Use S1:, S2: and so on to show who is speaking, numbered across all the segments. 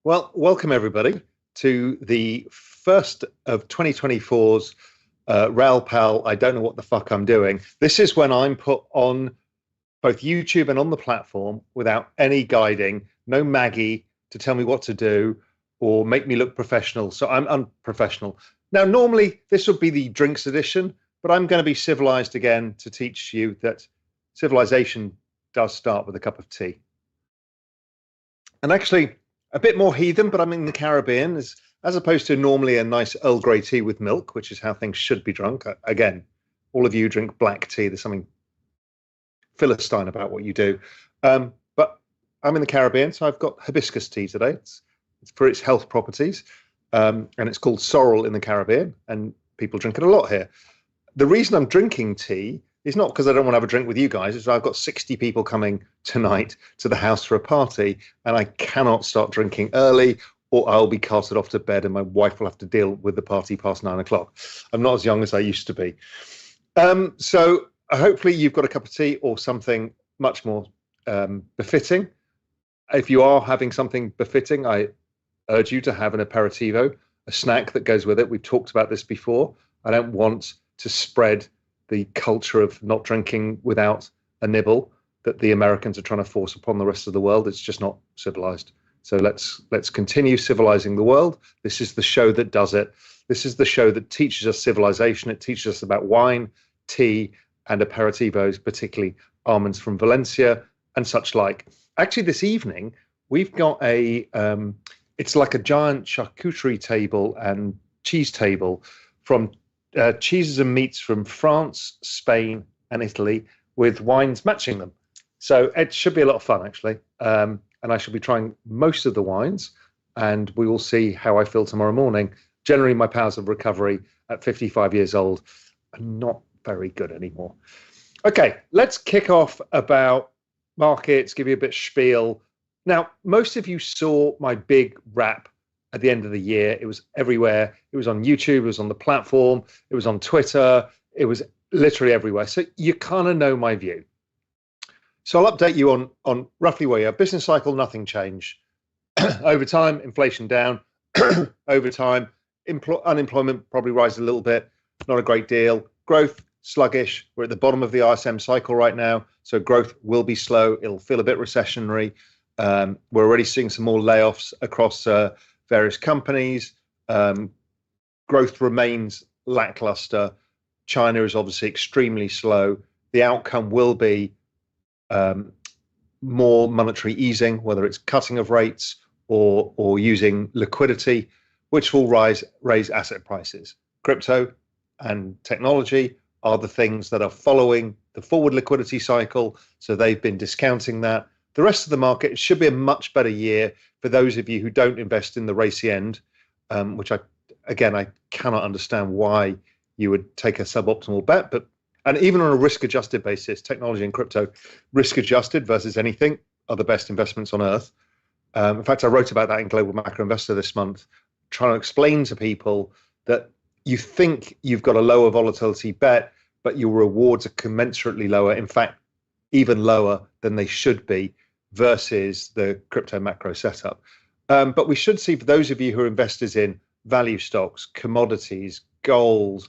S1: Well, welcome everybody to the first of 2024's Raoul Pal. I don't know what the fuck I'm doing. This is when I'm put on both YouTube and on the platform without any guiding, no Maggie to tell me what to do or make me look professional. So I'm unprofessional. Now, normally this would be the drinks edition, but I'm going to be civilized again to teach you that civilization does start with a cup of tea. And actually, a bit more heathen, but I'm in the Caribbean, as opposed to normally a nice Earl Grey tea with milk, which is how things should be drunk. Again, all of you drink black tea. There's something Philistine about what you do. But I'm in the Caribbean, so I've got hibiscus tea today. It's for its health properties, and it's called sorrel in the Caribbean, and people drink it a lot here. The reason I'm drinking tea is not because I don't want to have a drink with you guys. It's I've got 60 people coming tonight to the house for a party, and I cannot start drinking early or I'll be carted off to bed and my wife will have to deal with the party past 9 o'clock. I'm not as young as I used to be. So hopefully you've got a cup of tea or something much more befitting. If you are having something befitting, I urge you to have an aperitivo, a snack that goes with it. We've talked about this before. I don't want to spread the culture of not drinking without a nibble that the Americans are trying to force upon the rest of the world. It's just not civilized. So let's continue civilizing the world. This is the show that does it. This is the show that teaches us civilization. It teaches us about wine, tea, and aperitivos, particularly almonds from Valencia and such like. Actually, this evening, we've got it's like a giant charcuterie table and cheese table from cheeses and meats from France, Spain, and Italy, with wines matching them. So it should be a lot of fun, actually. And I shall be trying most of the wines, and we will see how I feel tomorrow morning. Generally, my powers of recovery at 55 years old are not very good anymore. Okay, let's kick off about markets, give you a bit spiel. Now, most of you saw my big wrap at the end of the year. It was everywhere. It was on YouTube, it was on the platform, it was on Twitter, it was literally everywhere. So you kind of know my view. So I'll update you on roughly where you are. Business cycle, nothing changed. Over time, inflation down. Over time, unemployment probably rises a little bit, not a great deal. Growth, sluggish. We're at the bottom of the ISM cycle right now, so growth will be slow. It'll feel a bit recessionary. We're already seeing some more layoffs across various companies. Growth remains lackluster. China is obviously extremely slow. The outcome will be more monetary easing, whether it's cutting of rates or using liquidity, which will raise asset prices. Crypto and technology are the things that are following the forward liquidity cycle, so they've been discounting that. The rest of the market, it should be a much better year for those of you who don't invest in the racy end, which I cannot understand why you would take a suboptimal bet. And even on a risk-adjusted basis, technology and crypto, risk-adjusted versus anything, are the best investments on earth. In fact, I wrote about that in Global Macro Investor this month, trying to explain to people that you think you've got a lower volatility bet, but your rewards are commensurately lower, in fact, even lower than they should be versus the crypto macro setup. But we should see, for those of you who are investors in value stocks, commodities, gold,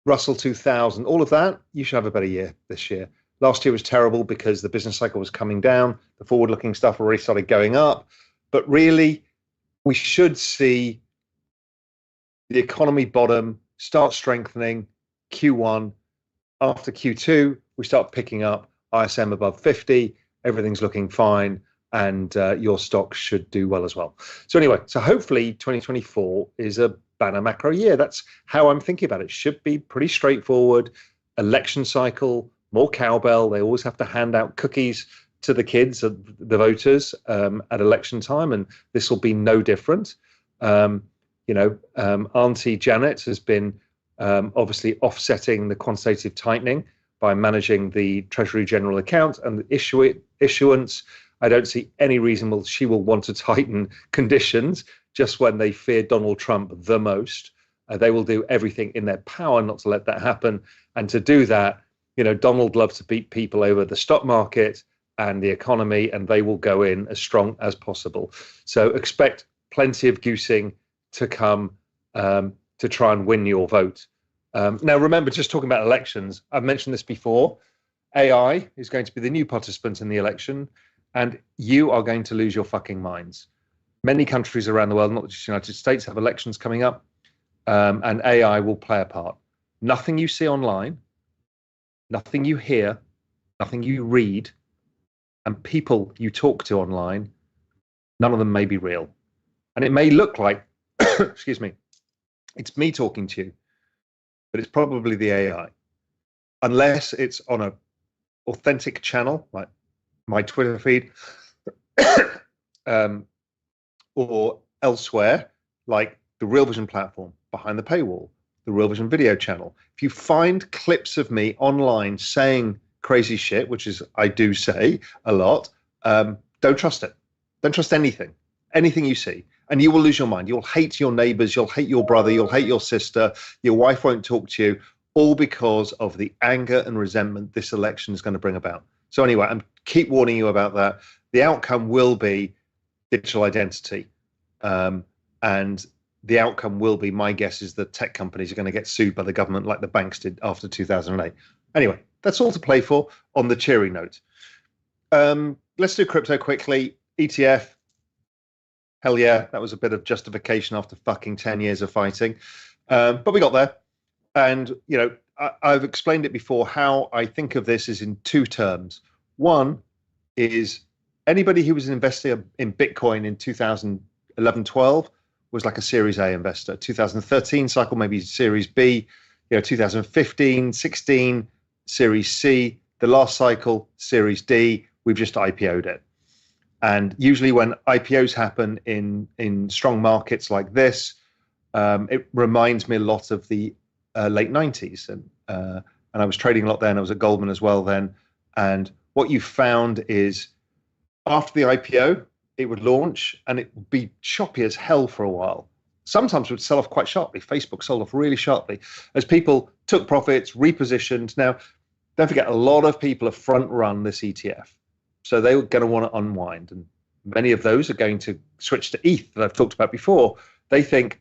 S1: Russell 2000, all of that, you should have a better year this year. Last year was terrible because the business cycle was coming down. The forward-looking stuff already started going up. But really, we should see the economy bottom, start strengthening Q1. After Q2, we start picking up ISM above 50. Everything's looking fine, and your stocks should do well as well. So anyway, so hopefully 2024 is a banner macro year. That's how I'm thinking about it. Should be pretty straightforward. Election cycle, more cowbell. They always have to hand out cookies to the kids, the voters, at election time, and this will be no different. Auntie Janet has been obviously offsetting the quantitative tightening by managing the Treasury General account and the issuance. I don't see any reason she will want to tighten conditions just when they fear Donald Trump the most. They will do everything in their power not to let that happen. And to do that, Donald loves to beat people over the stock market and the economy, and they will go in as strong as possible. So expect plenty of goosing to come to try and win your vote. Now, remember, just talking about elections, I've mentioned this before. AI is going to be the new participant in the election, and you are going to lose your fucking minds. Many countries around the world, not just the United States, have elections coming up, and AI will play a part. Nothing you see online, nothing you hear, nothing you read, and people you talk to online, none of them may be real. And it may look like, excuse me, it's me talking to you, but it's probably the AI. Unless it's on an authentic channel, like my Twitter feed, or elsewhere, like the Real Vision platform, behind the paywall, the Real Vision video channel. If you find clips of me online saying crazy shit, which is I do say a lot, don't trust it. Don't trust anything you see, and you will lose your mind. You'll hate your neighbors, you'll hate your brother, you'll hate your sister, your wife won't talk to you, all because of the anger and resentment this election is going to bring about. So anyway, I'm keep warning you about that. The outcome will be digital identity, and the outcome will be, my guess is that tech companies are going to get sued by the government like the banks did after 2008. Anyway, that's all to play for on the cheery note. Let's do crypto quickly. ETF, hell yeah, that was a bit of justification after fucking 10 years of fighting. But we got there. And, you know, I've explained it before. How I think of this is in two terms. One is anybody who was an investor in Bitcoin in 2011-12 was like a Series A investor. 2013 cycle, maybe Series B. 2015, 16, Series C. The last cycle, Series D. We've just IPO'd it. And usually when IPOs happen in strong markets like this, it reminds me a lot of the late 90s. And I was trading a lot then. I was at Goldman as well then. And what you found is after the IPO, it would launch and it would be choppy as hell for a while. Sometimes it would sell off quite sharply. Facebook sold off really sharply as people took profits, repositioned. Now, don't forget, a lot of people have front run this ETF. So they're going to want to unwind. And many of those are going to switch to ETH that I've talked about before. They think,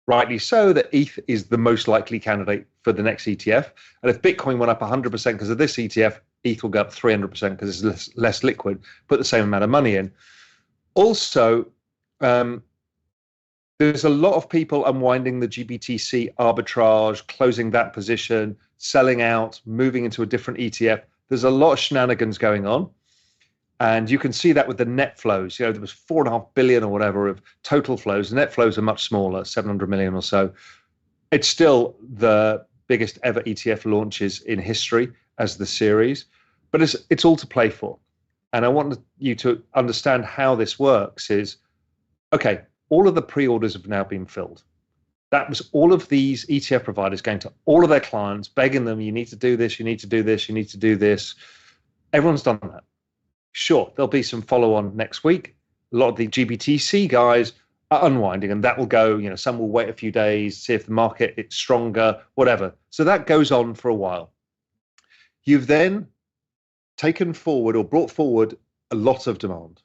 S1: rightly so, that ETH is the most likely candidate for the next ETF. And if Bitcoin went up 100% because of this ETF, ETH will go up 300% because it's less liquid, put the same amount of money in. Also, there's a lot of people unwinding the GBTC arbitrage, closing that position, selling out, moving into a different ETF. There's a lot of shenanigans going on. And you can see that with the net flows. There was 4.5 billion or whatever of total flows. The net flows are much smaller, 700 million or so. It's still the biggest ever ETF launches in history as the series, but it's all to play for. And I want you to understand how this works is, okay, all of the pre-orders have now been filled. That was all of these ETF providers going to all of their clients, begging them, you need to do this, you need to do this, you need to do this. Everyone's done that. Sure, there'll be some follow-on next week. A lot of the GBTC guys are unwinding, and that will go, some will wait a few days, see if the market is stronger, whatever. So that goes on for a while. You've then taken forward or brought forward a lot of demand.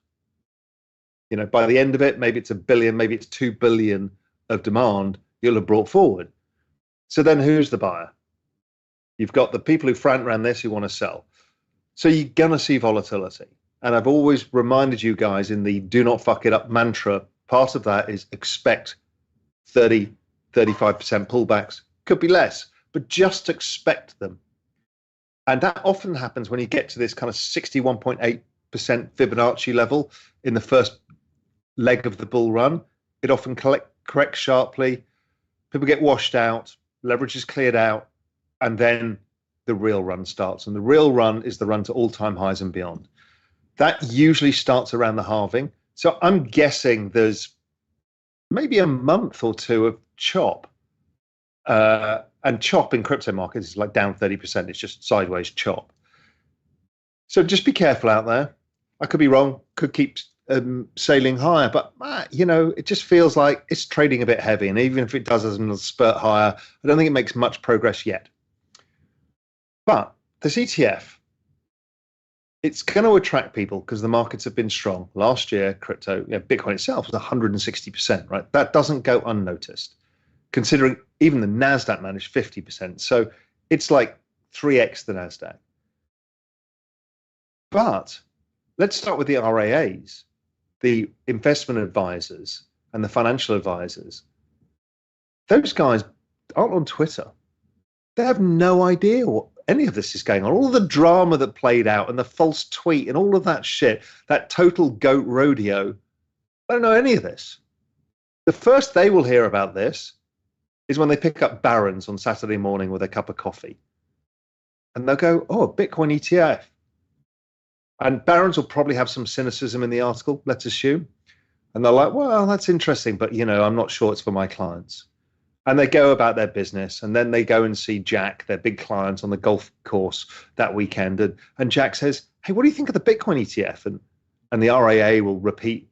S1: By the end of it, maybe it's 1 billion, maybe it's 2 billion of demand you'll have brought forward. So then who's the buyer? You've got the people who front ran this who want to sell. So you're going to see volatility. And I've always reminded you guys in the do not fuck it up mantra, part of that is expect 30, 35% pullbacks. Could be less, but just expect them. And that often happens when you get to this kind of 61.8% Fibonacci level in the first leg of the bull run. It often corrects sharply. People get washed out, leverage is cleared out, and then the real run starts. And the real run is the run to all-time highs and beyond. That usually starts around the halving. So I'm guessing there's maybe a month or two of chop. And chop in crypto markets is like down 30%. It's just sideways chop. So just be careful out there. I could be wrong, could keep sailing higher, but it just feels like it's trading a bit heavy. And even if it does as a spurt higher, I don't think it makes much progress yet. But this ETF, it's going to attract people because the markets have been strong. Last year, crypto, Bitcoin itself was 160%, right? That doesn't go unnoticed, considering even the NASDAQ managed 50%. So it's like 3x the NASDAQ. But let's start with the RAAs, the investment advisors and the financial advisors. Those guys aren't on Twitter. They have no idea what any of this is going on. All the drama that played out and the false tweet and all of that shit, that total goat rodeo, they don't know any of this. The first they will hear about this is when they pick up Barron's on Saturday morning with a cup of coffee. And they'll go, oh, a Bitcoin ETF. And Barron's will probably have some cynicism in the article, let's assume. And they're like, well, that's interesting, but, I'm not sure it's for my clients. And they go about their business, and then they go and see Jack, their big client, on the golf course that weekend. And Jack says, hey, what do you think of the Bitcoin ETF? And the RAA will repeat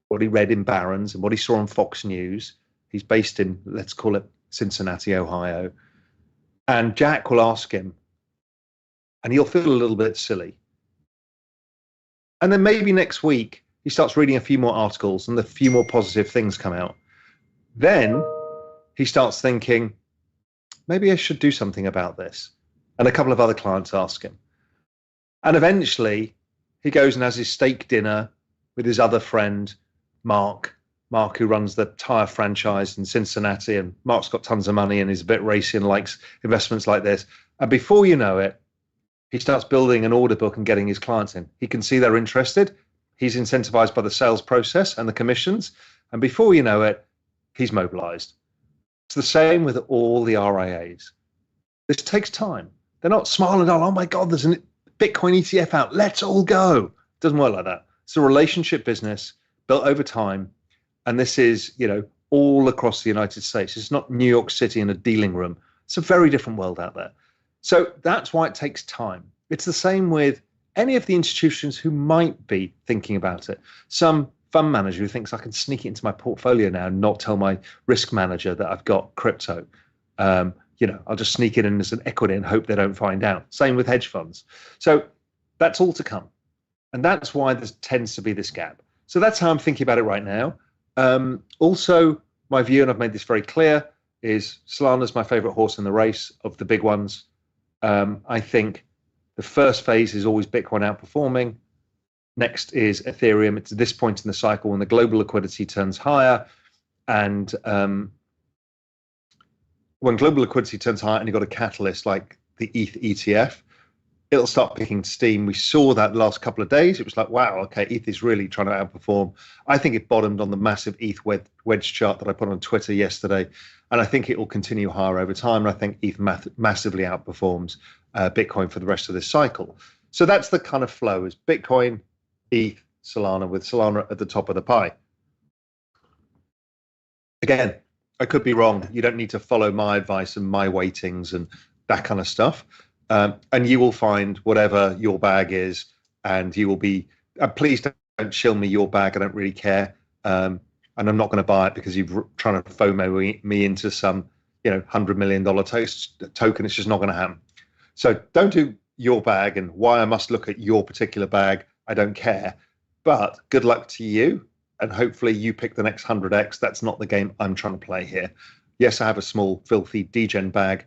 S1: what he read in Barron's and what he saw on Fox News. He's based in, let's call it Cincinnati, Ohio. And Jack will ask him, and he'll feel a little bit silly. And then maybe next week, he starts reading a few more articles and a few more positive things come out. Then he starts thinking, maybe I should do something about this. And a couple of other clients ask him. And eventually he goes and has his steak dinner with his other friend, Mark, who runs the tire franchise in Cincinnati. And Mark's got tons of money and is a bit racy and likes investments like this. And before you know it, he starts building an order book and getting his clients in. He can see they're interested. He's incentivized by the sales process and the commissions. And before you know it, he's mobilized. It's the same with all the RIAs. This takes time. They're not smiling on, oh my God, there's a Bitcoin ETF out. Let's all go. It doesn't work like that. It's a relationship business built over time. And this is, all across the United States. It's not New York City in a dealing room. It's a very different world out there. So that's why it takes time. It's the same with any of the institutions who might be thinking about it. Some fund manager who thinks I can sneak it into my portfolio now and not tell my risk manager that I've got crypto. I'll just sneak it in as an equity and hope they don't find out. Same with hedge funds. So that's all to come. And that's why there tends to be this gap. So that's how I'm thinking about it right now. Also, my view, and I've made this very clear, is Solana's my favorite horse in the race of the big ones. I think the first phase is always Bitcoin outperforming. Next is Ethereum. It's at this point in the cycle when the global liquidity turns higher. And when global liquidity turns higher and you've got a catalyst like the ETH ETF, it'll start picking steam. We saw that last couple of days. It was like, wow, okay, ETH is really trying to outperform. I think it bottomed on the massive ETH wedge chart that I put on Twitter yesterday. And I think it will continue higher over time. And I think ETH massively outperforms Bitcoin for the rest of this cycle. So that's the kind of flow, is Bitcoin, ETH, Solana, with Solana at the top of the pie. Again, I could be wrong. You don't need to follow my advice and my weightings and that kind of stuff. And you will find whatever your bag is, and you will be, please don't shill me your bag. I don't really care. And I'm not going to buy it because you're trying to FOMO me into some, $100 million token. It's just not going to happen. So don't do your bag, and why I must look at your particular bag, I don't care. But good luck to you. And hopefully you pick the next 100x. That's not the game I'm trying to play here. Yes, I have a small, filthy degen bag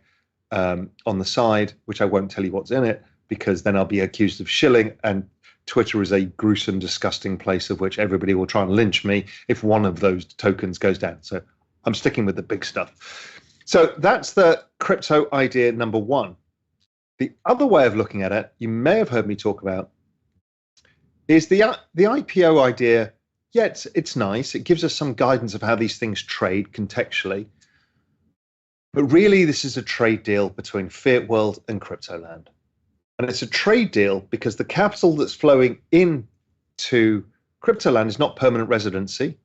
S1: on the side, which I won't tell you what's in it, because then I'll be accused of shilling. And Twitter is a gruesome, disgusting place of which everybody will try and lynch me if one of those tokens goes down. So I'm sticking with the big stuff. So that's the crypto idea number one. The other way of looking at it, you may have heard me talk about, is the IPO idea. Yeah, it's nice. It gives us some guidance of how these things trade contextually. But really, this is a trade deal between fiat world and crypto land. And it's a trade deal because the capital that's flowing into crypto land is not permanent residency.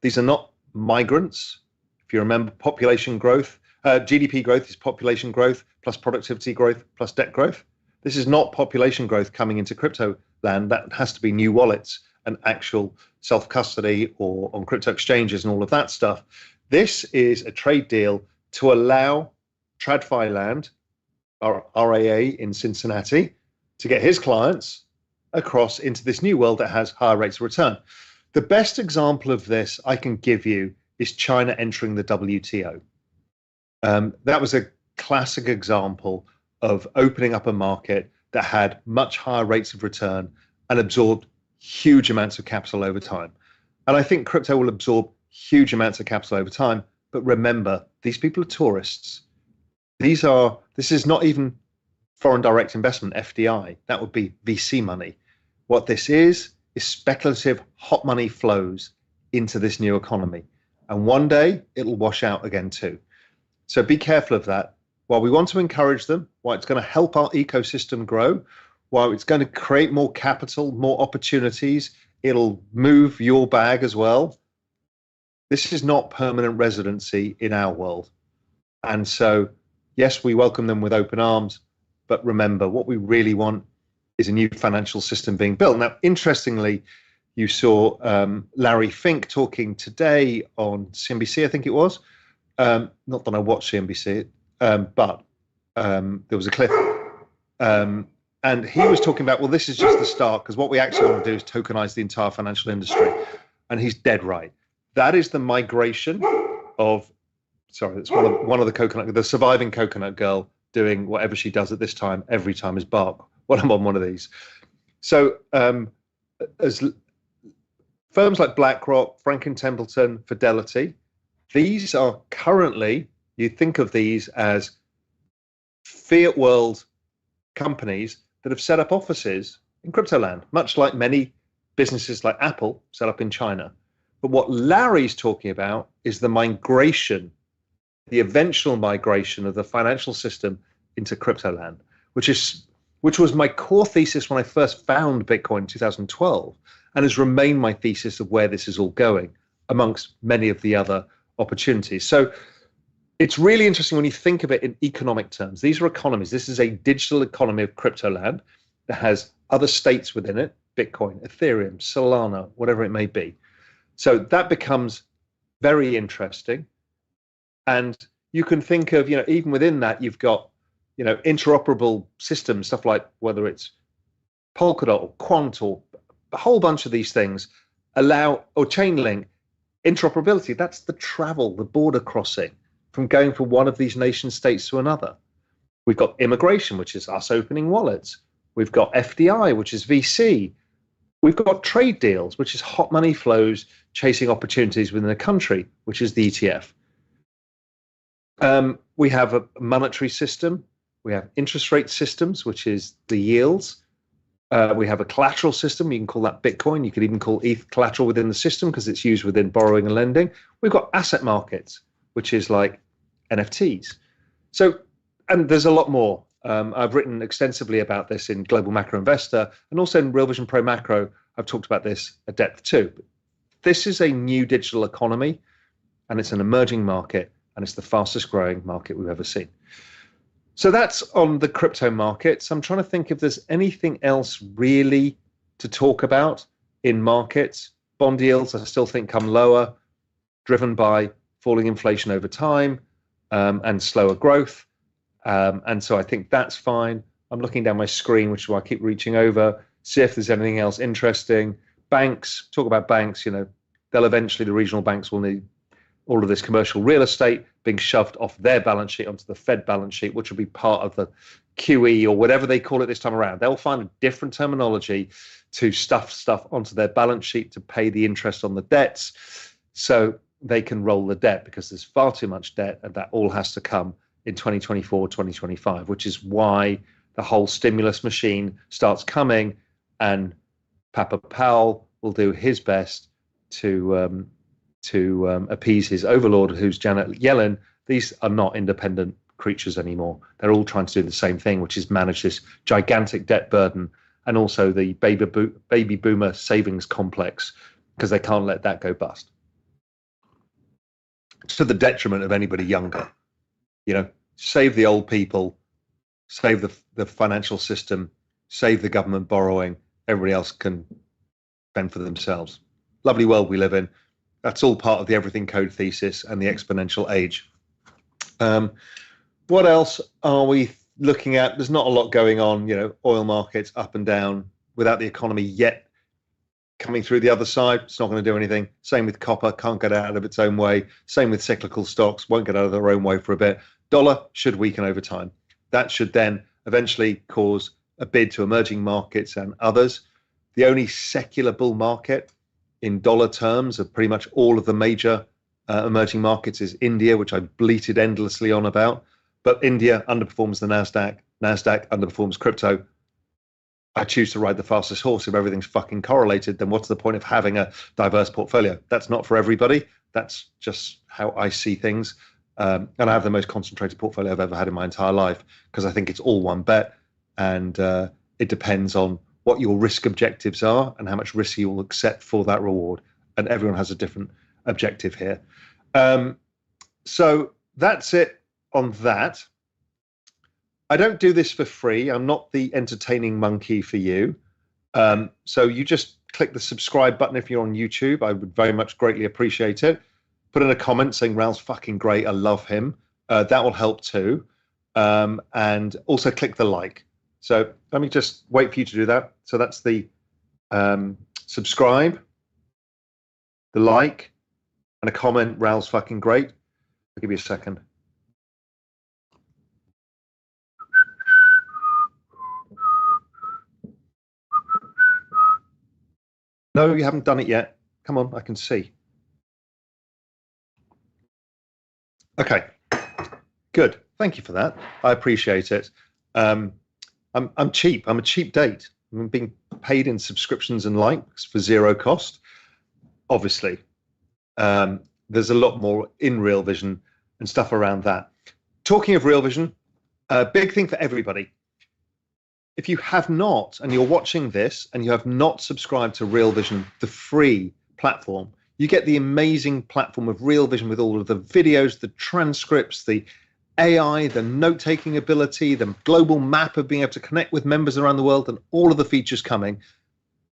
S1: These are not migrants. If you remember, population growth, GDP growth is population growth plus productivity growth plus debt growth. This is not population growth coming into crypto land. That has to be new wallets and actual self-custody or on crypto exchanges and all of that stuff. This is a trade deal to allow TradFi Land, our RAA in Cincinnati, to get his clients across into this new world that has higher rates of return. The best example of this I can give you is China entering the WTO. That was a classic example of opening up a market that had much higher rates of return and absorbed huge amounts of capital over time. And I think crypto will absorb huge amounts of capital over time. But remember, these people are tourists. This is not even foreign direct investment, FDI. That would be VC money. What this is speculative hot money flows into this new economy. And one day it'll wash out again too. So be careful of that. While we want to encourage them, while it's going to help our ecosystem grow, while it's going to create more capital, more opportunities, it'll move your bag as well. This is not permanent residency in our world. And so, yes, we welcome them with open arms. But remember, what we really want is a new financial system being built. Now, interestingly, you saw Larry Fink talking today on CNBC, I think it was. Not that I watch CNBC, but there was a clip. And he was talking about, well, this is just the start, because what we actually want to do is tokenize the entire financial industry. And he's dead right. That is the migration of, sorry, it's one of the surviving coconut girl doing whatever she does at this time, every time is bark when I'm on one of these. So as firms like BlackRock, Franklin Templeton, Fidelity, these are currently, you think of these as fiat world companies that have set up offices in crypto land, much like many businesses like Apple set up in China. But what Larry's talking about is the migration, the eventual migration of the financial system into crypto land, which was my core thesis when I first found Bitcoin in 2012, and has remained my thesis of where this is all going, amongst many of the other opportunities. So it's really interesting when you think of it in economic terms. These are economies. This is a digital economy of crypto land that has other states within it, Bitcoin, Ethereum, Solana, whatever it may be. So that becomes very interesting. And you can think of, even within that, you've got, interoperable systems, stuff like whether it's Polkadot or Quant or a whole bunch of these things allow, or Chainlink, interoperability. That's the travel, the border crossing from going from one of these nation states to another. We've got immigration, which is us opening wallets. We've got FDI, which is VC. We've got trade deals, which is hot money flows chasing opportunities within a country, which is the ETF. We have a monetary system. We have interest rate systems, which is the yields. We have a collateral system. You can call that Bitcoin. You could even call ETH collateral within the system because it's used within borrowing and lending. We've got asset markets, which is like NFTs. So, and there's a lot more. I've written extensively about this in Global Macro Investor, and also in Real Vision Pro Macro, I've talked about this at depth too. This is a new digital economy, and it's an emerging market, and it's the fastest growing market we've ever seen. So that's on the crypto markets. I'm trying to think if there's anything else really to talk about in markets. Bond yields, I still think, come lower, driven by falling inflation over time and slower growth. And so I think that's fine. I'm looking down my screen, which is why I keep reaching over, see if there's anything else interesting. Banks, talk about banks, they'll eventually, the regional banks will need all of this commercial real estate being shoved off their balance sheet onto the Fed balance sheet, which will be part of the QE or whatever they call it this time around. They'll find a different terminology to stuff onto their balance sheet to pay the interest on the debts so they can roll the debt, because there's far too much debt, and that all has to come in 2024, 2025, which is why the whole stimulus machine starts coming, and Papa Powell will do his best to appease his overlord, who's Janet Yellen. These are not independent creatures anymore. They're all trying to do the same thing, which is manage this gigantic debt burden and also the baby boomer savings complex, because they can't let that go bust. To the detriment of anybody younger. Save the old people, save the financial system, save the government borrowing. Everybody else can fend for themselves. Lovely world we live in. That's all part of the everything code thesis and the exponential age. What else are we looking at? There's not a lot going on. Oil markets up and down, without the economy yet coming through the other side, it's not going to do anything. Same with copper, can't get out of its own way. Same with cyclical stocks, won't get out of their own way for a bit. Dollar should weaken over time. That should then eventually cause a bid to emerging markets and others. The only secular bull market in dollar terms of pretty much all of the major emerging markets is India, which I bleated endlessly on about. But India underperforms the NASDAQ. NASDAQ underperforms crypto. I choose to ride the fastest horse. If everything's fucking correlated, then what's the point of having a diverse portfolio? That's not for everybody. That's just how I see things. And I have the most concentrated portfolio I've ever had in my entire life because I think it's all one bet. And it depends on what your risk objectives are and how much risk you will accept for that reward. And everyone has a different objective here. So that's it on that. I don't do this for free. I'm not the entertaining monkey for you. So you just click the subscribe button if you're on YouTube. I would very much greatly appreciate it. Put in a comment saying Raoul's fucking great. I love him. That will help too. And also click the like. So let me just wait for you to do that. So that's the subscribe, the like, and a comment. Raoul's fucking great. I'll give you a second. No, you haven't done it yet. Come on, I can see. Okay, good. Thank you for that. I appreciate it. I'm cheap. I'm a cheap date. I'm being paid in subscriptions and likes for zero cost. Obviously, there's a lot more in Real Vision and stuff around that. Talking of Real Vision, a big thing for everybody. If you have not, and you're watching this, and you have not subscribed to Real Vision, the free platform, you get the amazing platform of Real Vision with all of the videos, the transcripts, the AI, the note-taking ability, the global map of being able to connect with members around the world, and all of the features coming.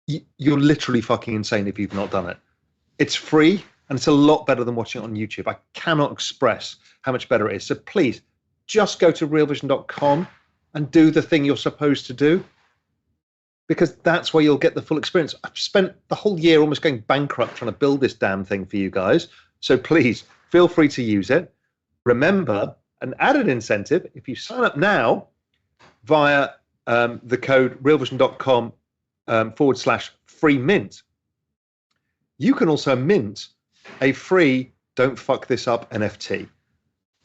S1: You're literally fucking insane if you've not done it. It's free, and it's a lot better than watching it on YouTube. I cannot express how much better it is. So please, just go to realvision.com and do the thing you're supposed to do, because that's where you'll get the full experience. I've spent the whole year almost going bankrupt trying to build this damn thing for you guys. So please feel free to use it. Remember, an added incentive, if you sign up now via the code realvision.com /free mint, you can also mint a free Don't Fuck This Up NFT.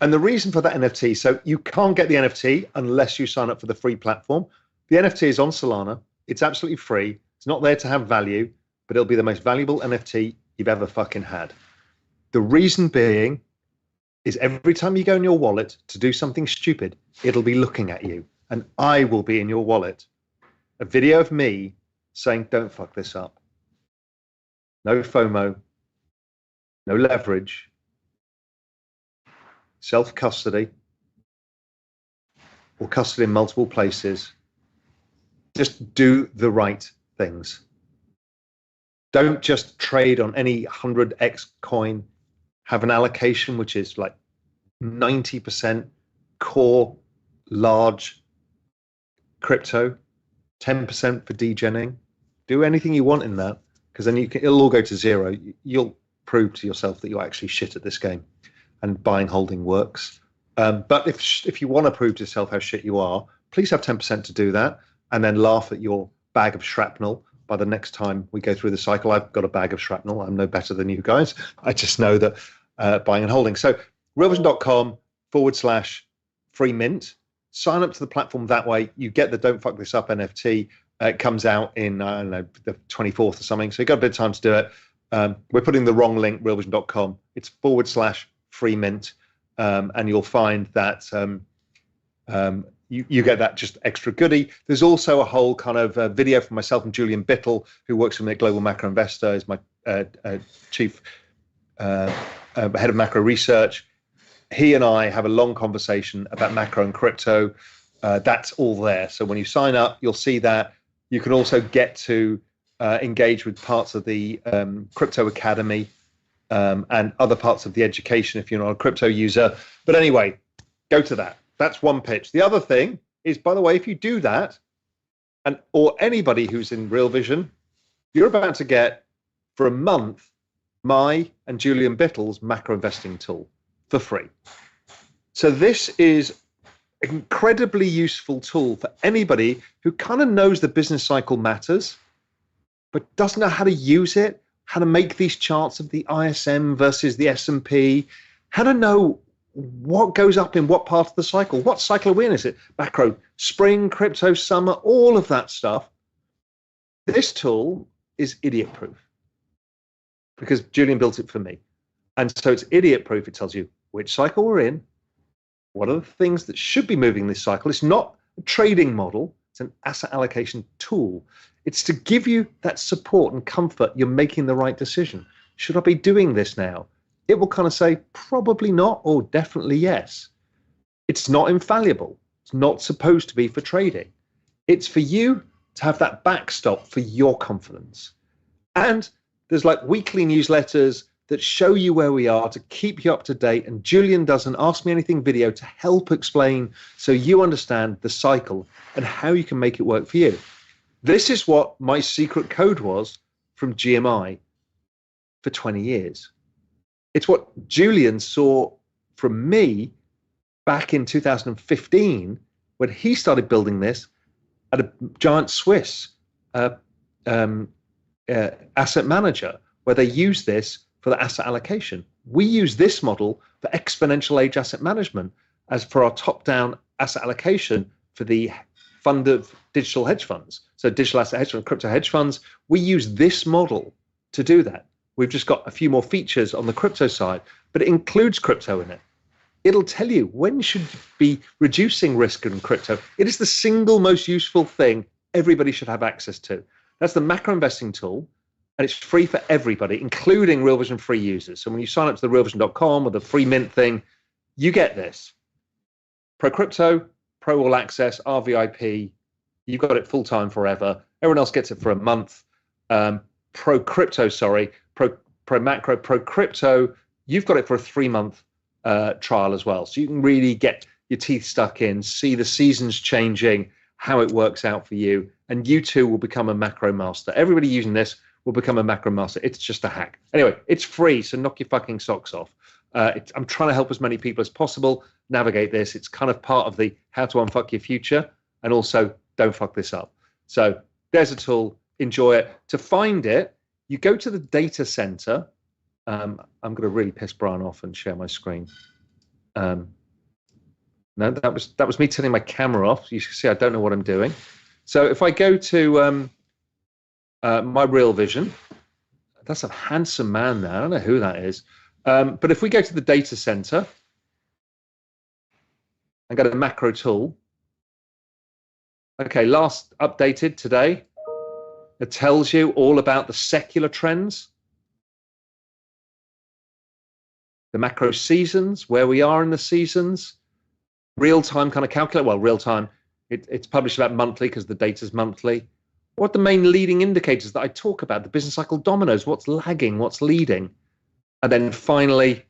S1: And the reason for that NFT, so you can't get the NFT unless you sign up for the free platform. The NFT is on Solana. It's absolutely free. It's not there to have value, but it'll be the most valuable NFT you've ever fucking had. The reason being is every time you go in your wallet to do something stupid, it'll be looking at you. And I will be in your wallet. A video of me saying, don't fuck this up. No FOMO. No leverage. Self-custody, or custody in multiple places. Just do the right things. Don't just trade on any 100x coin. Have an allocation which is like 90% core, large crypto, 10% for degenning. Do anything you want in that, because then it'll all go to zero. You'll prove to yourself that you're actually shit at this game. And buy and holding works. But if you want to prove to yourself how shit you are, please have 10% to do that, and then laugh at your bag of shrapnel by the next time we go through the cycle. I've got a bag of shrapnel. I'm no better than you guys. I just know that buying and holding. So realvision.com /free mint. Sign up to the platform that way. You get the Don't Fuck This Up NFT. It comes out in, I don't know, the 24th or something. So you've got a bit of time to do it. We're putting the wrong link, realvision.com. It's /free mint, and you'll find that you get that just extra goodie. There's also a whole kind of video from myself and Julian Bittle, who works for me at Global Macro Investor, is my chief head of macro research. He and I have a long conversation about macro and crypto. That's all there. So when you sign up, you'll see that. You can also get to engage with parts of the Crypto Academy, and other parts of the education if you're not a crypto user. But anyway, go to that. That's one pitch. The other thing is, by the way, if you do that, And or anybody who's in Real Vision, you're about to get for a month my and Julian Bittle's macro investing tool for free. So this is an incredibly useful tool for anybody who kind of knows the business cycle matters, but doesn't know how to use it, how to make these charts of the ISM versus the S&P, how to know what goes up in what part of the cycle. What cycle are we in? Is it macro, spring, crypto, summer, all of that stuff? This tool is idiot proof because Julian built it for me. And so it's idiot proof. It tells you which cycle we're in, what are the things that should be moving this cycle. It's not a trading model, it's an asset allocation tool. It's to give you that support and comfort you're making the right decision. Should I be doing this now? It will kind of say probably not or definitely yes. It's not infallible. It's not supposed to be for trading. It's for you to have that backstop for your confidence. And there's like weekly newsletters that show you where we are to keep you up to date. And Julian does an Ask Me Anything video to help explain so you understand the cycle and how you can make it work for you. This is what my secret code was from GMI for 20 years. It's what Julian saw from me back in 2015 when he started building this at a giant Swiss asset manager, where they use this for the asset allocation. We use this model for exponential age asset management as for our top-down asset allocation for the fund of digital hedge funds. So digital asset hedge funds, crypto hedge funds, we use this model to do that. We've just got a few more features on the crypto side, but it includes crypto in it. It'll tell you when should you be reducing risk in crypto. It is the single most useful thing everybody should have access to. That's the macro investing tool, and it's free for everybody, including Real Vision free users. So when you sign up to the realvision.com or the free mint thing, you get this. Pro Crypto, Pro All Access, RVIP, you've got it full-time forever. Everyone else gets it for a month. Pro Crypto, Pro Macro, Pro Crypto, you've got it for a 3-month trial as well. So you can really get your teeth stuck in, see the seasons changing, how it works out for you, and you too will become a macro master. Everybody using this will become a macro master. It's just a hack. Anyway, it's free, so knock your fucking socks off. I'm trying to help as many people as possible navigate this. It's kind of part of the how to unfuck your future, and also don't fuck this up. So there's a tool, enjoy it. To find it, you go to the data center. I'm going to really piss Brian off and share my screen. No, that was me turning my camera off. You can see I don't know what I'm doing. So if I go to my Real Vision, that's a handsome man there. I don't know who that is. But if we go to the data center and go to macro tool, okay, last updated today, it tells you all about the secular trends, the macro seasons, where we are in the seasons, real-time kind of calculate. Well, real-time, it's published about monthly because the data's monthly. What are the main leading indicators that I talk about? The business cycle dominoes, what's lagging, what's leading? And then finally,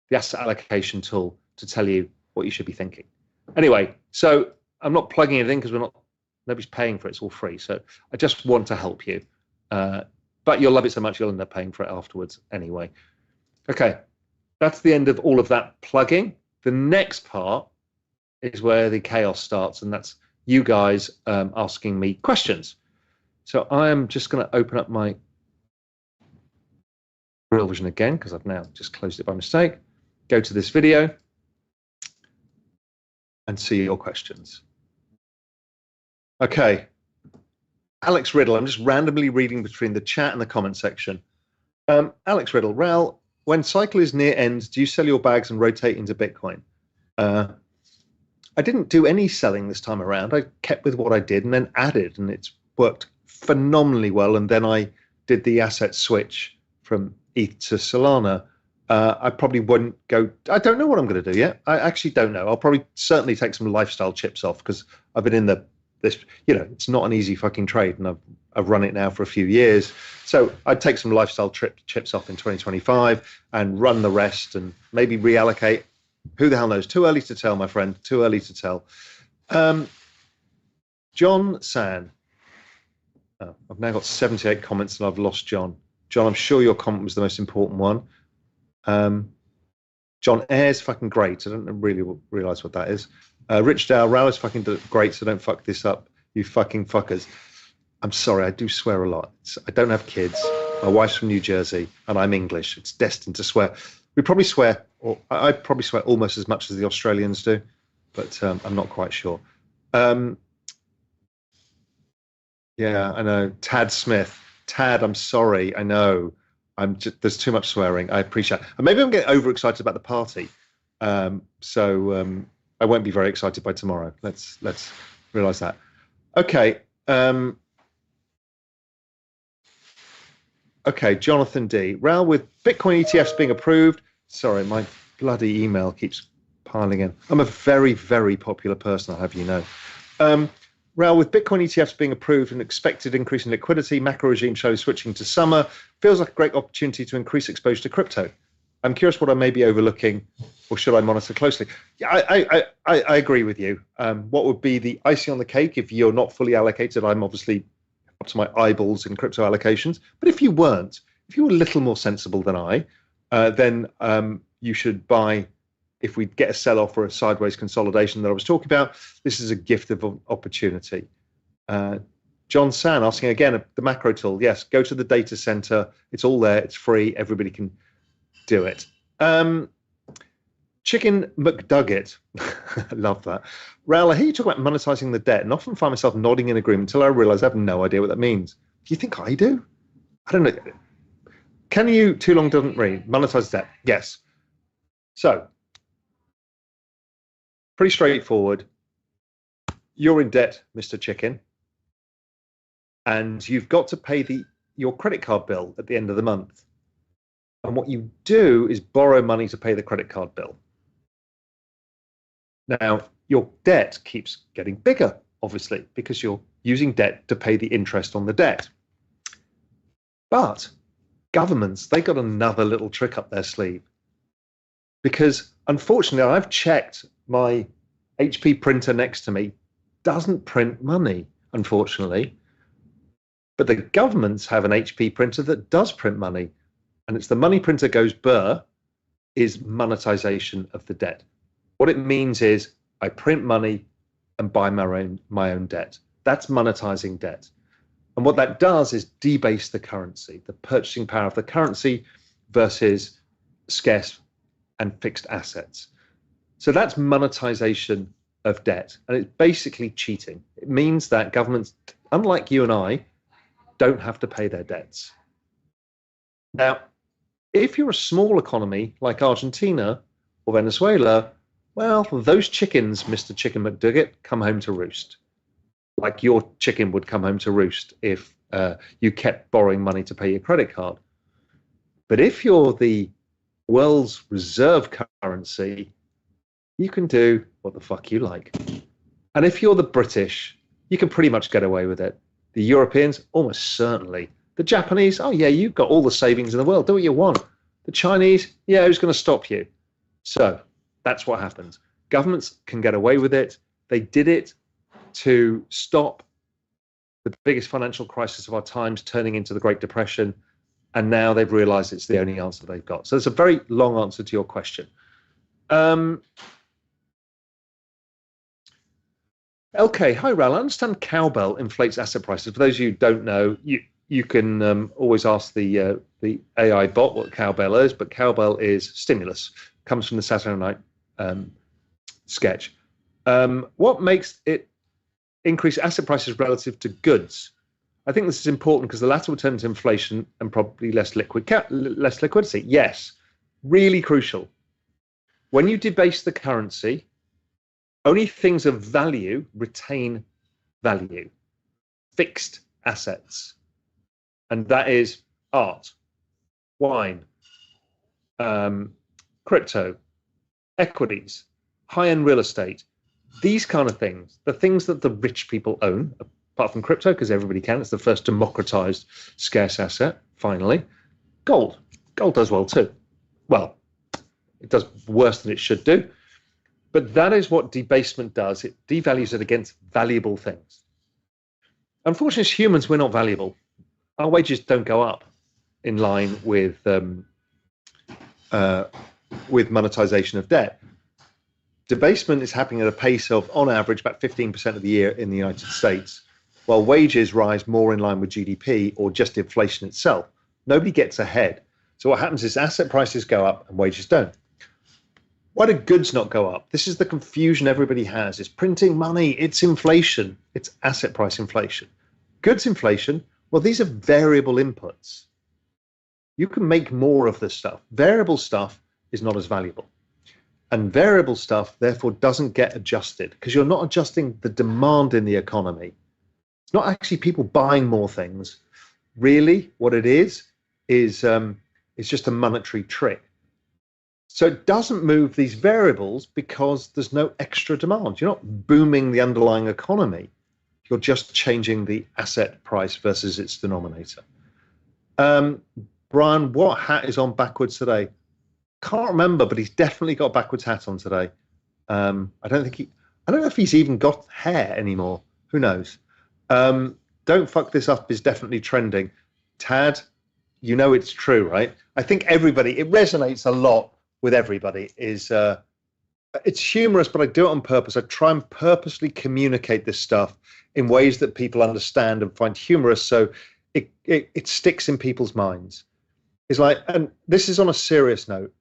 S1: the asset allocation tool to tell you what you should be thinking. Anyway, so I'm not plugging it in because nobody's paying for it. It's all free. So I just want to help you. But you'll love it so much, you'll end up paying for it afterwards anyway. Okay, that's the end of all of that plugging. The next part is where the chaos starts, and that's you guys asking me questions. So I am just going to open up my Real Vision again because I've now just closed it by mistake. Go to this video and see your questions. Okay, Alex Riddle. I'm just randomly reading between the chat and the comment section. Alex Riddle, Raoul, when cycle is near end, do you sell your bags and rotate into Bitcoin? I didn't do any selling this time around. I kept with what I did and then added, and it's worked phenomenally well. And then I did the asset switch from ETH to Solana. I probably wouldn't go. I don't know what I'm going to do yet. I actually don't know. I'll probably certainly take some lifestyle chips off because I've been in this. It's not an easy fucking trade, and I've run it now for a few years. So I'd take some lifestyle chips off in 2025 and run the rest, and maybe reallocate. Who the hell knows? Too early to tell, my friend. Too early to tell. John San, Oh, I've now got 78 comments and I've lost John. John, I'm sure your comment was the most important one. John Ayres, fucking great. I don't really realize what that is. Rich Dow, Raoul is fucking great, so don't fuck this up, you fucking fuckers. I'm sorry, I do swear a lot. I don't have kids. My wife's from New Jersey, and I'm English. It's destined to swear. We probably swear, or I probably swear almost as much as the Australians do, but I'm not quite sure. Yeah, I know. Tad Smith. Tad, I'm sorry. I know. There's too much swearing. I appreciate it. And maybe I'm getting overexcited about the party. So I won't be very excited by tomorrow. Let's realize that. Okay. Okay, Jonathan D. Raoul, with Bitcoin ETFs being approved. Sorry, my bloody email keeps piling in. I'm a very, very popular person, I'll have you know. Raoul, with Bitcoin ETFs being approved and expected increase in liquidity, macro regime shows switching to summer, feels like a great opportunity to increase exposure to crypto. I'm curious what I may be overlooking, or should I monitor closely? Yeah, I agree with you. What would be the icing on the cake if you're not fully allocated? I'm obviously up to my eyeballs in crypto allocations. But if you weren't, if you were a little more sensible than I, then you should buy. If we get a sell-off or a sideways consolidation that I was talking about, this is a gift of opportunity. John San asking again, the macro tool. Yes, go to the data center. It's all there. It's free. Everybody can do it. Chicken McDugget. I love that. Raoul, I hear you talk about monetizing the debt and often find myself nodding in agreement until I realize I have no idea what that means. Do you think I do? I don't know. Can you, too long doesn't read, monetize debt? Yes. So, pretty straightforward. You're in debt, Mr. Chicken, and you've got to pay your credit card bill at the end of the month. And what you do is borrow money to pay the credit card bill. Now, your debt keeps getting bigger, obviously, because you're using debt to pay the interest on the debt. But governments, they got another little trick up their sleeve. Because unfortunately, I've checked my HP printer next to me, doesn't print money, unfortunately. But the governments have an HP printer that does print money. And it's the money printer goes burr is monetization of the debt. What it means is I print money and buy my own debt. That's monetizing debt. And what that does is debase the currency, the purchasing power of the currency versus scarce and fixed assets. So that's monetization of debt. And it's basically cheating. It means that governments, unlike you and I, don't have to pay their debts. Now, if you're a small economy like Argentina or Venezuela, well, those chickens, Mr. Chicken McDugget, come home to roost. Like your chicken would come home to roost if you kept borrowing money to pay your credit card. But if you're the world's reserve currency, you can do what the fuck you like. And if you're the British, you can pretty much get away with it. The Europeans, almost certainly. The Japanese, oh yeah, you've got all the savings in the world. Do what you want. The Chinese, yeah, who's going to stop you? So that's what happens. Governments can get away with it. They did it to stop the biggest financial crisis of our times turning into the Great Depression. And now they've realized it's the only answer they've got. So it's a very long answer to your question. Okay, hi, Raoul. I understand cowbell inflates asset prices. For those of you who don't know, you can always ask the AI bot what cowbell is, but cowbell is stimulus. Comes from the Saturday Night sketch. What makes it increase asset prices relative to goods? I think this is important because the latter will turn into inflation and probably less liquidity. Yes, really crucial. When you debase the currency, only things of value retain value, fixed assets. And that is art, wine, crypto, equities, high-end real estate, these kind of things, the things that the rich people own, apart from crypto, because everybody can. It's the first democratized scarce asset, finally. Gold. Gold does well too. Well, it does worse than it should do. But that is what debasement does. It devalues it against valuable things. unfortunately, as humans, we're not valuable. Our wages don't go up in line with monetization of debt. Debasement is happening at a pace of, on average, about 15% of the year in the United States, while wages rise more in line with GDP or just inflation itself. Nobody gets ahead. So what happens is asset prices go up and wages don't. Why do goods not go up? This is the confusion everybody has. It's printing money, it's inflation, it's asset price inflation. Goods inflation, well, these are variable inputs. You can make more of this stuff. Variable stuff is not as valuable. And variable stuff, therefore, doesn't get adjusted because you're not adjusting the demand in the economy. It's not actually people buying more things. Really, what it is just a monetary trick. So it doesn't move these variables because there's no extra demand. You're not booming the underlying economy. You're just changing the asset price versus its denominator. Brian, what hat is on backwards today? Can't remember, but he's definitely got a backwards hat on today. I don't know if he's even got hair anymore. Who knows? Don't fuck this up is definitely trending. Tad, you know it's true, right? I think everybody, it resonates a lot with everybody. It's humorous, but I do it on purpose. I try and purposely communicate this stuff in ways that people understand and find humorous, so it sticks in people's minds. It's like, and this is on a serious note.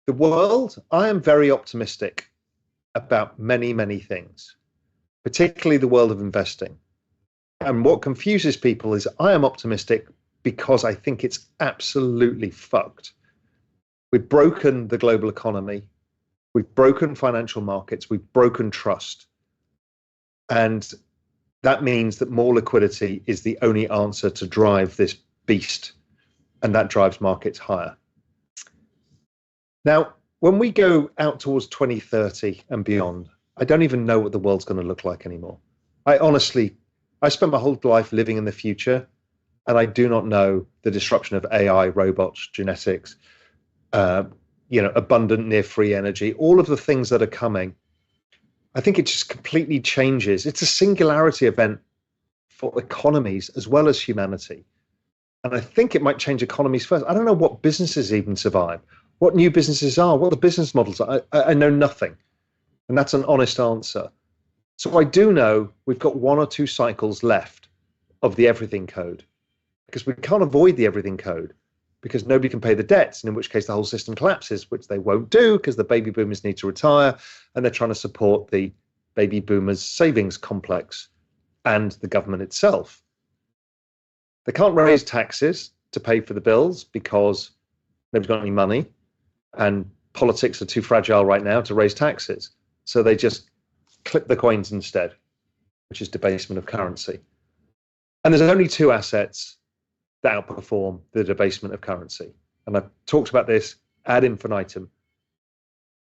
S1: The world, I am very optimistic about many, many things, particularly the world of investing. And what confuses people is I am optimistic because I think it's absolutely fucked. We've broken the global economy. We've broken financial markets. We've broken trust. And that means that more liquidity is the only answer to drive this beast. And that drives markets higher. Now, when we go out towards 2030 and beyond, I don't even know what the world's going to look like anymore. I spent my whole life living in the future, and I do not know the disruption of AI, robots, genetics, abundant near free energy, all of the things that are coming. I think it just completely changes. It's a singularity event for economies as well as humanity. And I think it might change economies first. I don't know what businesses even survive, what new businesses are, what the business models are. I know nothing. And that's an honest answer. So I do know we've got 1 or 2 cycles left of the everything code, because we can't avoid the everything code because nobody can pay the debts, and in which case the whole system collapses, which they won't do because the baby boomers need to retire and they're trying to support the baby boomers savings complex and the government itself. They can't raise taxes to pay for the bills because nobody's got any money, and politics are too fragile right now to raise taxes. So they just clip the coins instead, which is debasement of currency. And there's only 2 assets that outperform the debasement of currency. And I've talked about this ad infinitum.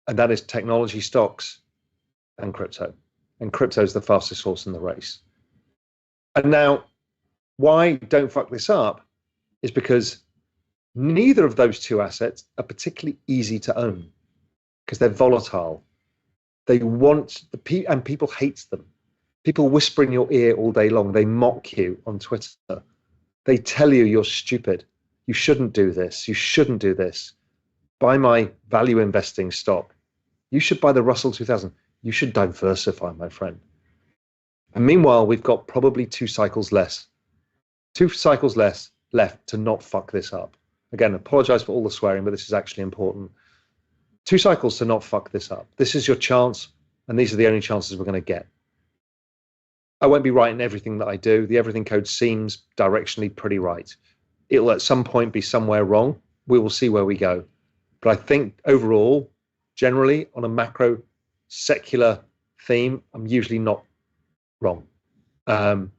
S1: And that is technology stocks and crypto. And crypto is the fastest horse in the race. And now, why don't fuck this up is because neither of those 2 assets are particularly easy to own because they're volatile. They want and people hate them. People whisper in your ear all day long. They mock you on Twitter. They tell you you're stupid. You shouldn't do this. You shouldn't do this. Buy my value investing stock. You should buy the Russell 2000. You should diversify, my friend. And meanwhile, we've got probably 2 cycles less. 2 cycles less left to not fuck this up. Again, apologize for all the swearing, but this is actually important. 2 cycles to not fuck this up. This is your chance, and these are the only chances we're going to get. I won't be right in everything that I do. The everything code seems directionally pretty right. It'll at some point be somewhere wrong. We will see where we go. But I think overall, generally, on a macro secular theme, I'm usually not wrong. The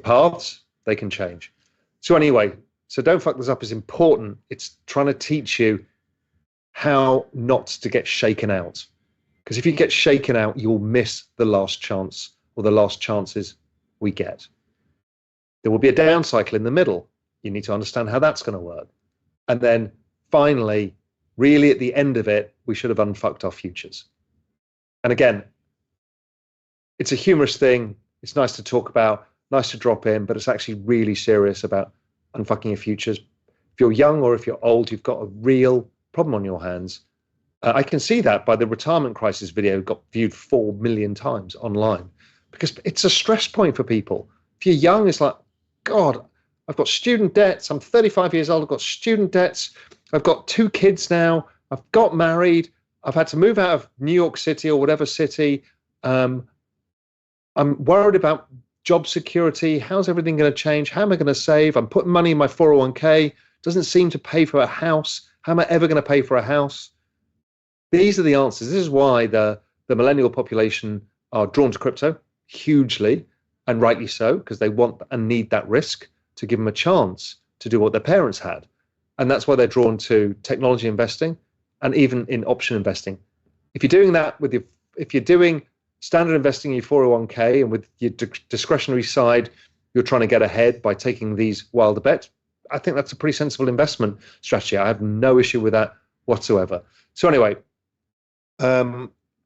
S1: paths, they can change. So anyway, so don't fuck this up is important. It's trying to teach you how not to get shaken out. Because if you get shaken out, you'll miss the last chance or the last chances we get. There will be a down cycle in the middle. You need to understand how that's going to work. And then finally, really at the end of it, we should have unfucked our futures. And again, it's a humorous thing. It's nice to talk about, nice to drop in, but it's actually really serious about unfucking your futures. If you're young or if you're old, you've got a real problem on your hands. I can see that by the retirement crisis video got viewed 4 million times online because it's a stress point for people. If you're young, it's like, God, I've got student debts. I'm 35 years old. I've got student debts. I've got 2 kids now. I've got married. I've had to move out of New York City or whatever city. I'm worried about job security. How's everything going to change? How am I going to save? I'm putting money in my 401k. Doesn't seem to pay for a house. How am I ever going to pay for a house? These are the answers. This is why the millennial population are drawn to crypto hugely, and rightly so, because they want and need that risk to give them a chance to do what their parents had. And that's why they're drawn to technology investing and even in option investing. If you're doing that if you're doing standard investing in your 401k and with your discretionary side, you're trying to get ahead by taking these wilder bets, I think that's a pretty sensible investment strategy. I have no issue with that whatsoever. So anyway,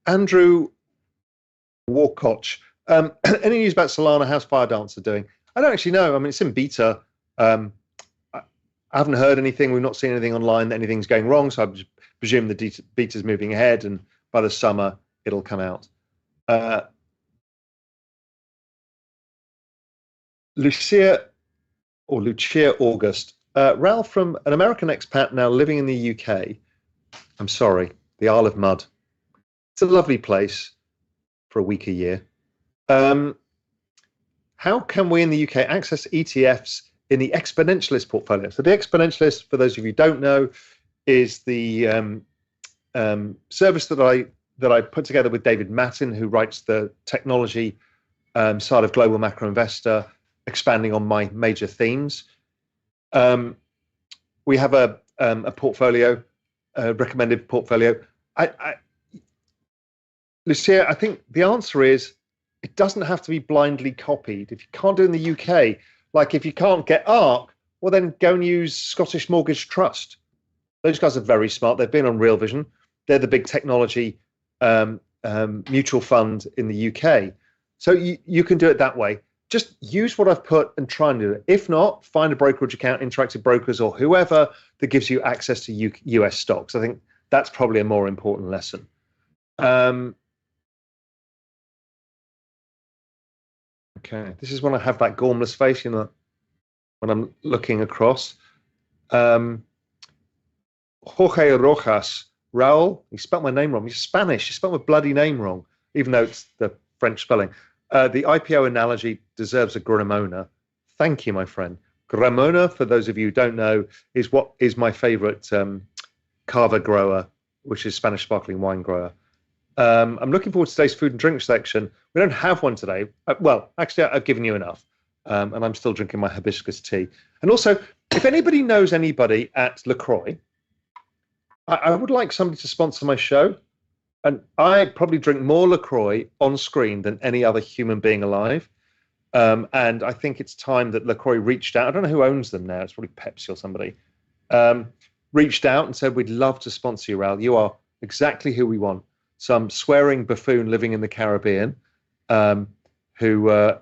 S1: Andrew Warkoch, any news about Solana? How's Firedance doing? I don't actually know. I mean, it's in beta. I haven't heard anything. We've not seen anything online that anything's going wrong. So I presume the beta's moving ahead, and by the summer it'll come out. Lucia August. Raoul, from an American expat now living in the UK. I'm sorry, the Isle of Mud. It's a lovely place for a week a year. How can we in the UK access ETFs in the Exponentialist portfolio? So the Exponentialist, for those of you who don't know, is the service that I put together with David Mattin, who writes the technology side of Global Macro Investor, expanding on my major themes. We have a portfolio, a recommended portfolio. Lucia, I think the answer is it doesn't have to be blindly copied. If you can't do it in the UK, like if you can't get ARK, well then go and use Scottish Mortgage Trust. Those guys are very smart. They've been on realvision. They're the big technology mutual fund in the UK. So you can do it that way. Just use what I've put and try and do it. If not, find a brokerage account, Interactive Brokers or whoever that gives you access to US stocks. I think that's probably a more important lesson. Okay, this is when I have that gormless face, you know, when I'm looking across. Jorge Rojas, Raoul, you spelled my name wrong. You're Spanish, you spelled my bloody name wrong, even though it's the French spelling. The IPO analogy deserves a Gramona. Thank you, my friend. Gramona, for those of you who don't know, is what is my favorite cava grower, which is Spanish sparkling wine grower. I'm looking forward to today's food and drink section. We don't have one today. Well, actually, I've given you enough. And I'm still drinking my hibiscus tea. And also, if anybody knows anybody at LaCroix, I would like somebody to sponsor my show. And I probably drink more LaCroix on screen than any other human being alive. And I think it's time that LaCroix reached out. I don't know who owns them now. It's probably Pepsi or somebody. Reached out and said, we'd love to sponsor you, Raoul. You are exactly who we want. Some swearing buffoon living in the Caribbean who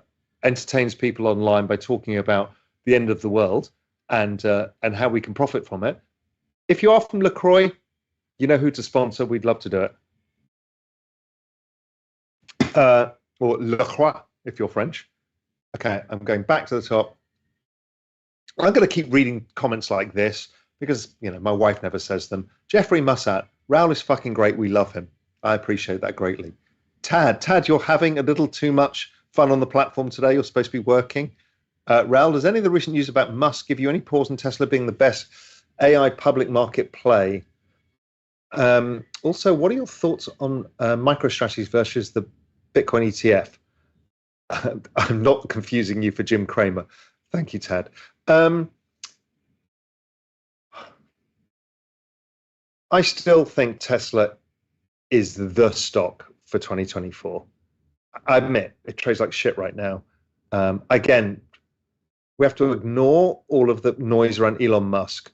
S1: entertains people online by talking about the end of the world and how we can profit from it. If you are from LaCroix, you know who to sponsor. We'd love to do it. Or LaCroix, if you're French. Okay, I'm going back to the top. I'm going to keep reading comments like this because, you know, my wife never says them. Jeffrey Mussat, Raoul is fucking great. We love him. I appreciate that greatly. Tad, you're having a little too much fun on the platform today. You're supposed to be working. Raoul, does any of the recent news about Musk give you any pause in Tesla being the best AI public market play? Also, what are your thoughts on MicroStrategies versus the Bitcoin ETF? I'm not confusing you for Jim Cramer. Thank you, Tad. I still think Tesla is the stock for 2024. I admit it trades like shit right now. Again, we have to ignore all of the noise around Elon Musk.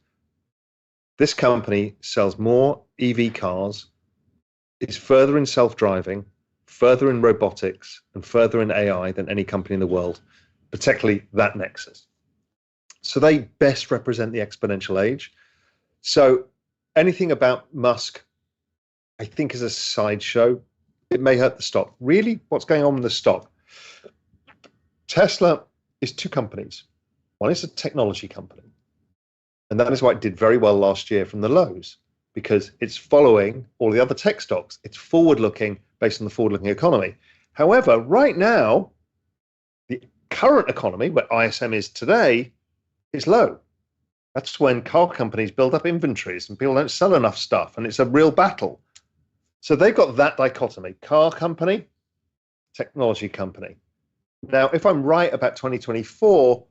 S1: This company sells more EV cars, is further in self-driving, further in robotics and further in AI than any company in the world, particularly that nexus. So they best represent the exponential age. So anything about Musk, I think, is a sideshow. It may hurt the stock. Really, what's going on with the stock? Tesla is two companies. One is a technology company. And that is why it did very well last year from the lows, because it's following all the other tech stocks. It's forward-looking based on the forward-looking economy. However, right now, the current economy, where ISM is today, is low. That's when car companies build up inventories and people don't sell enough stuff, and it's a real battle. So they've got that dichotomy: car company, technology company. Now, if I'm right about 2024,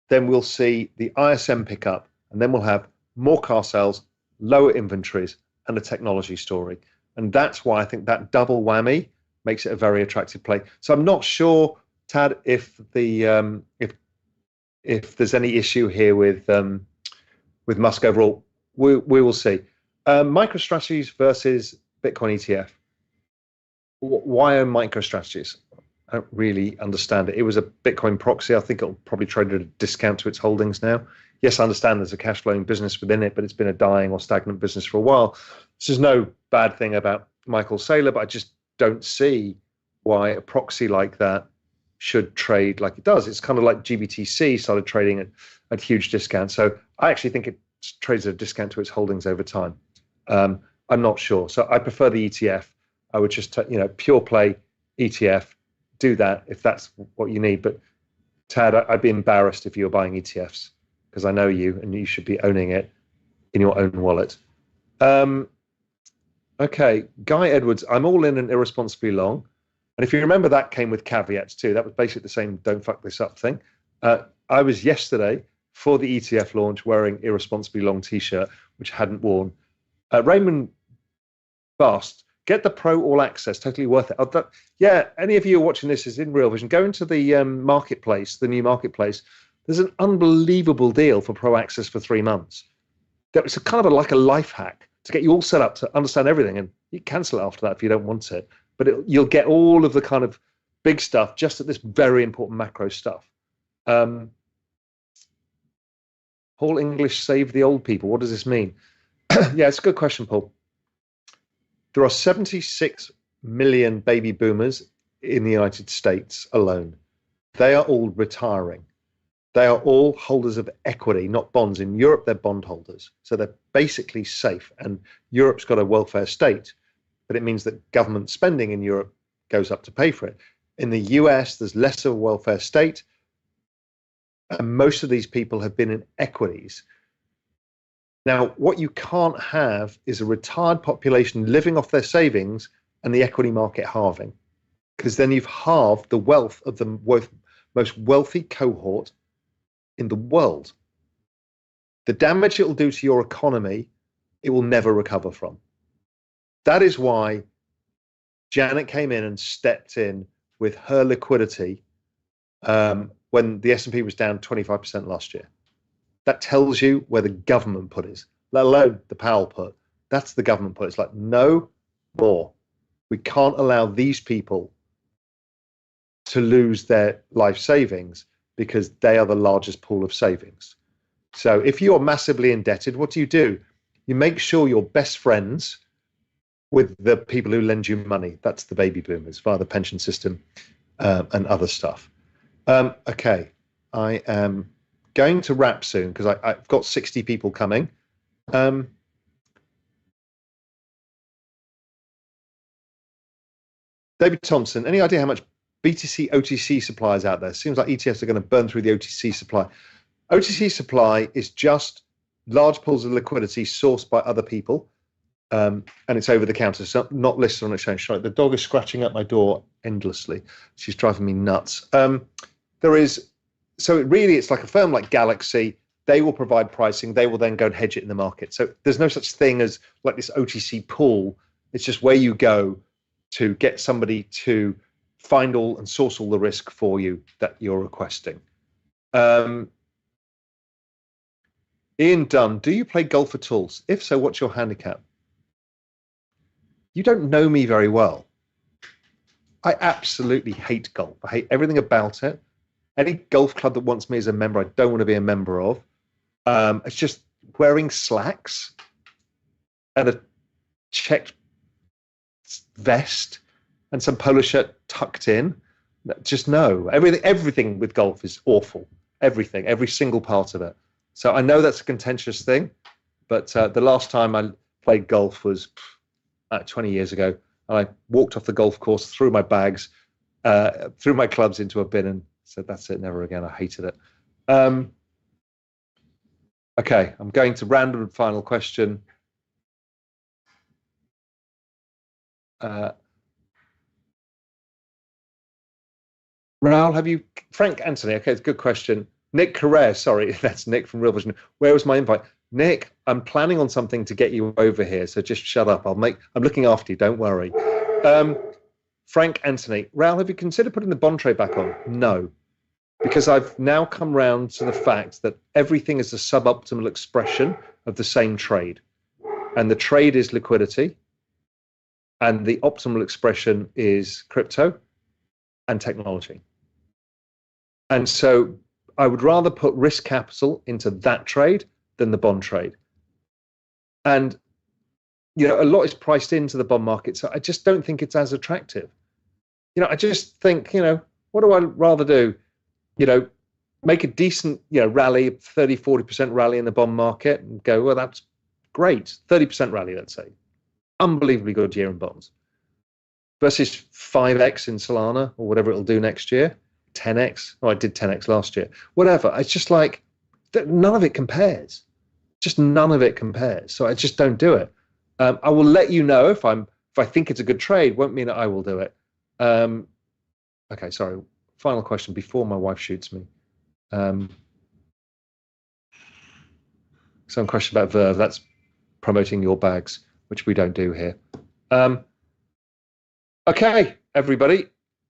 S1: then we'll see the ISM pick up, and then we'll have more car sales, lower inventories, and a technology story. And that's why I think that double whammy makes it a very attractive play. So I'm not sure, Tad, if there's any issue here with Musk overall. We will see. MicroStrategies versus Bitcoin ETF. Why own MicroStrategies? I don't really understand it. It was a Bitcoin proxy. I think it'll probably trade at a discount to its holdings now. Yes, I understand there's a cash flowing business within it, but it's been a dying or stagnant business for a while. This is no bad thing about Michael Saylor, but I just don't see why a proxy like that should trade like it does. It's kind of like GBTC started trading at huge discounts. So I actually think it trades at a discount to its holdings over time. I'm not sure. So I prefer the ETF. I would just, pure play ETF. Do that if that's what you need. But Tad, I'd be embarrassed if you were buying ETFs, because I know you and you should be owning it in your own wallet. Okay, Guy Edwards, I'm all in and irresponsibly long. And if you remember, that came with caveats too. That was basically the same don't fuck this up thing. I was yesterday for the ETF launch wearing irresponsibly long t-shirt, which I hadn't worn. Raymond Bast, get the Pro All Access, totally worth it. Yeah, any of you who are watching this is in Real Vision. Go into the marketplace, the new marketplace. There's an unbelievable deal for Pro Access for 3 months. It's kind of like a life hack to get you all set up to understand everything, and you cancel it after that if you don't want it. But you'll get all of the kind of big stuff just at this very important macro stuff. Paul English saved the old people. What does this mean? Yeah, it's a good question, Paul. There are 76 million baby boomers in the United States alone. They are all retiring. They are all holders of equity, not bonds. In Europe, they're bondholders. So they're basically safe. And Europe's got a welfare state, but it means that government spending in Europe goes up to pay for it. In the US, there's less of a welfare state. And most of these people have been in equities. Now, what you can't have is a retired population living off their savings and the equity market halving, because then you've halved the wealth of the most wealthy cohort in the world. The damage it will do to your economy, it will never recover from. That is why Janet came in and stepped in with her liquidity when the S&P was down 25% last year. That tells you where the government put is, let alone the Powell put. That's the government put. It's like, no more. We can't allow these people to lose their life savings because they are the largest pool of savings. So if you're massively indebted, what do? You make sure you're best friends with the people who lend you money. That's the baby boomers via the pension system and other stuff. Okay, I am going to wrap soon because I've got 60 people coming. David Thompson, any idea how much BTC OTC supply is out there? Seems like ETFs are going to burn through the OTC supply. OTC supply is just large pools of liquidity sourced by other people, and it's over the counter, so not listed on exchange. Sorry, the dog is scratching at my door endlessly. She's driving me nuts. It's like a firm like Galaxy. They will provide pricing. They will then go and hedge it in the market. So there's no such thing as like this OTC pool. It's just where you go to get somebody to find all and source all the risk for you that you're requesting. Ian Dunn, do you play golf at all? If so, what's your handicap? You don't know me very well. I absolutely hate golf. I hate everything about it. Any golf club that wants me as a member, I don't want to be a member of. It's just wearing slacks and a checked vest and some polo shirt tucked in. Just no. Everything with golf is awful. Everything, every single part of it. So I know that's a contentious thing, but the last time I played golf was 20 years ago. I walked off the golf course, threw my bags, threw my clubs into a bin and said, that's it, never again. I hated it. Okay, I'm going to random final question. Raoul, Frank Anthony, okay, it's a good question. Nick Carrere, sorry, that's Nick from Real Vision. Where was my invite? Nick, I'm planning on something to get you over here, so just shut up. I'm looking after you, don't worry. Frank Anthony, Raoul, have you considered putting the bond trade back on? No, because I've now come round to the fact that everything is a suboptimal expression of the same trade. And the trade is liquidity, and the optimal expression is crypto and technology. And so I would rather put risk capital into that trade than the bond trade. And, you know, a lot is priced into the bond market, so I just don't think it's as attractive. You know, I just think, you know, what do I rather do? You know, make a decent, you know, rally, 30, 40% rally in the bond market and go, well, that's great. 30% rally, let's say. Unbelievably good year in bonds. Versus 5x in Solana or whatever it'll do next year. 10x. Oh, I did 10x last year. Whatever. It's just like, none of it compares. Just none of it compares. So I just don't do it. I will let you know if I think it's a good trade. Won't mean that I will do it. Okay, sorry. Final question before my wife shoots me. Some question about Verve. That's promoting your bags, which we don't do here. Okay, everybody.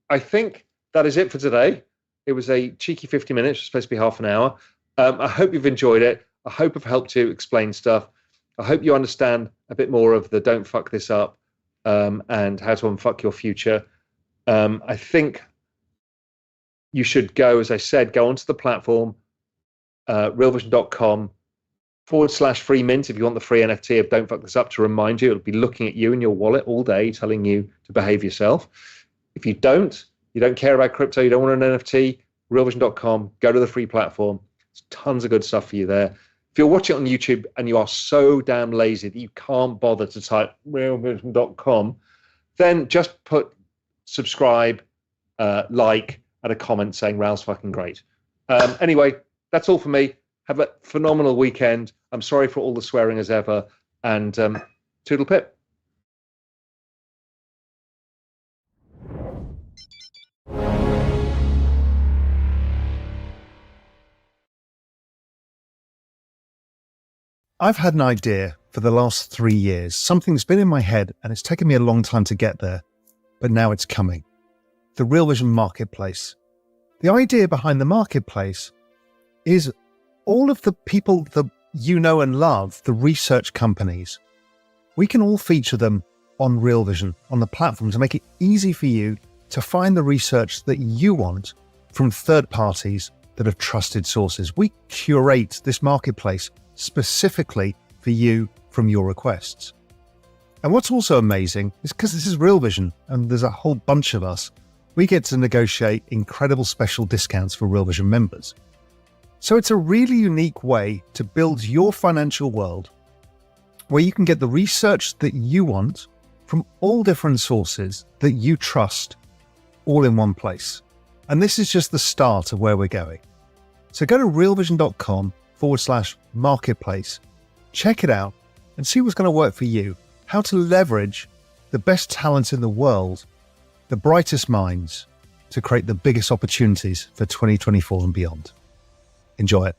S1: I think that is it for today. It was a cheeky 50 minutes. It's supposed to be half an hour. I hope you've enjoyed it. I hope I've helped you explain stuff. I hope you understand a bit more of the don't fuck this up and how to unfuck your future. I think you should go, as I said, go onto the platform, realvision.com/free mint if you want the free NFT of Don't Fuck This Up to remind you. It'll be looking at you in your wallet all day, telling you to behave yourself. If you don't care about crypto, you don't want an NFT, realvision.com, go to the free platform. There's tons of good stuff for you there. If you're watching it on YouTube and you are so damn lazy that you can't bother to type realvision.com, then just put subscribe, like, and a comment saying Raoul's fucking great. Anyway, that's all for me. Have a phenomenal weekend. I'm sorry for all the swearing as ever, and toodle pip.
S2: I've had an idea for the last 3 years. Something's been in my head and it's taken me a long time to get there, but now it's coming. The Real Vision Marketplace. The idea behind the marketplace is all of the people that you know and love, the research companies, we can all feature them on Real Vision, on the platform, to make it easy for you to find the research that you want from third parties that are trusted sources. We curate this marketplace specifically for you from your requests. And what's also amazing is because this is Real Vision and there's a whole bunch of us, we get to negotiate incredible special discounts for Real Vision members. So it's a really unique way to build your financial world where you can get the research that you want from all different sources that you trust all in one place. And this is just the start of where we're going. So go to realvision.com/marketplace, check it out and see what's going to work for you, how to leverage the best talent in the world, the brightest minds to create the biggest opportunities for 2024 and beyond. Enjoy it.